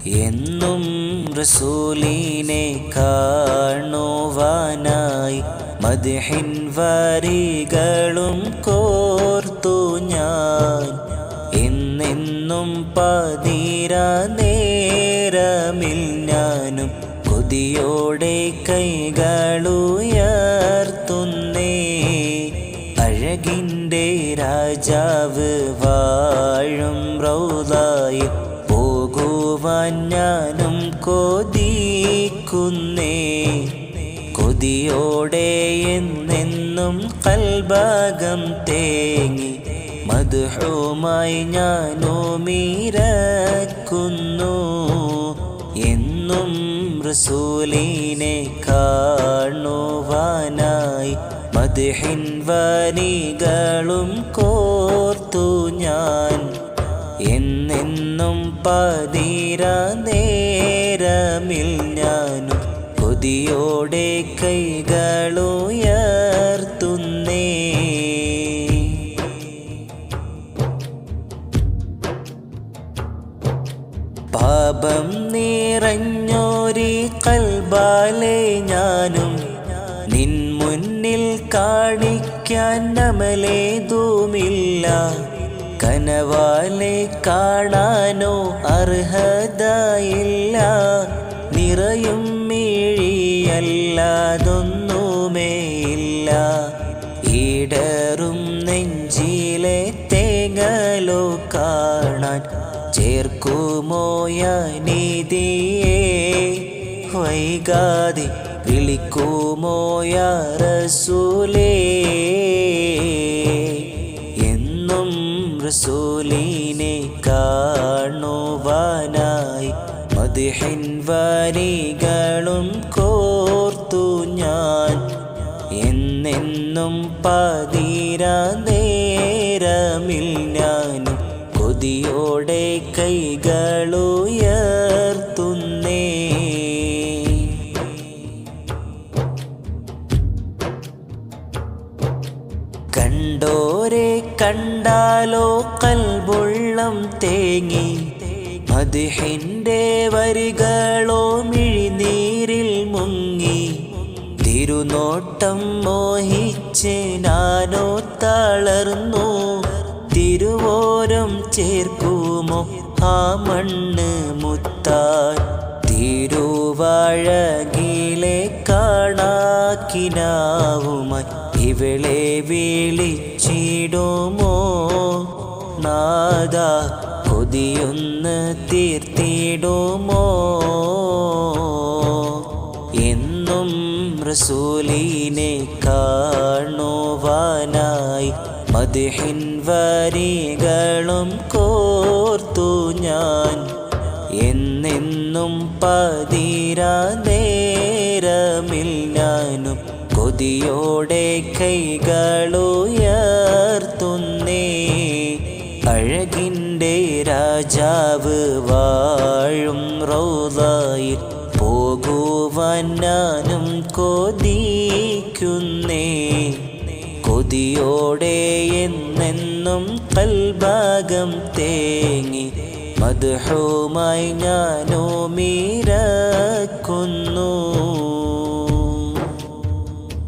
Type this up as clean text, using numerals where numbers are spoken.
എന്നും റസൂലിനെ കാണുവാനായി മദ്ഹിൻ വരികളും കോർത്തു ഞാൻ. എന്നെന്നും പതിരാ നേരമിൽ ഞാനും കൊതിയോടെ കൈകളുയർത്തുന്നേ. അഴകിൻ്റെ രാജാവ് വാഴും റൗളയിൽ പോകുവാൻ ഞാനും കൊതിക്കുന്നേ. കൊതിയോടെ എന്നെന്നും കൽബകം തേങ്ങി മദ്ഹുമായി ഞാനുമിരക്കുന്നു. എന്നും റസൂലിനെ കാണുവാനായി മദ്ഹിൻ വരികളും കോർത്തു ഞാൻ. എന്നെന്നും പതിരാ നേരമിൽ ഞാനും കൊതിയോടെ കൈകളുയർത്തുന്നേ. പാപം നിറഞ്ഞോരി കൽബാലെ ഞാനും നിൻ മുന്നിൽ കാണിക്കാൻ അമലേതുമില്ല. കനവാലെ കാണാനോ അർഹതയില്ല. നിറയും മിഴിയല്ലാതൊന്നുമേയില്ല. ഈടറും നെഞ്ചിലെ തേങ്ങലോ കാണാൻ ചേർക്കുമോ യാനിധിയേ. വൈകാതെ വിളിക്കുമോ യാ റസൂലേ. എന്നും റസൂലിനെ കാണുവാനായി മദ്ഹിൻ വരികളും കോർത്തു ഞാൻ. എന്നെന്നും പതിരാ നേരമിൽ ഞാനും കൊതിയോടെ കൈകളുയർത്തുന്നേ. കണ്ടോരെ കണ്ടാലോ കൽബുള്ളം തേങ്ങി. മദ്ഹിൻ്റെ വരികളോ മിഴിനീരിൽ മുങ്ങി. തിരുനോട്ടം മോഹിച്ച് ഞാനോ തളർന്നു. തിരുവോരം ചേർക്കുമോ ആ മണ്ണ് മുത്താൻ. തിരുവാഴകിലെ കാണാക്കിനാവുമായി ഇവളെ വിളിച്ചിടുമോ നാദ. കൊതിയൊന്ന് തീർത്തിടുമോ. എന്നും റസൂലിനെ കാണുവാനായി മദ്ഹിൻ വരികളും കോർത്തു ഞാൻ. എന്നെന്നും പതിരാ നേരമിൽ ഞാനും കൊതിയോടെ കൈകളുയർത്തുന്നേ. അഴകിൻ്റെ രാജാവ് വാഴും റൗളയിൽ പോകുവാൻ ഞാനും കൊതിക്കുന്നേ. കൊതിയോടെ എന്നെന്നും കൽബകം തേങ്ങി മദ്ഹുമായി ഞാനുമിരക്കുന്നു.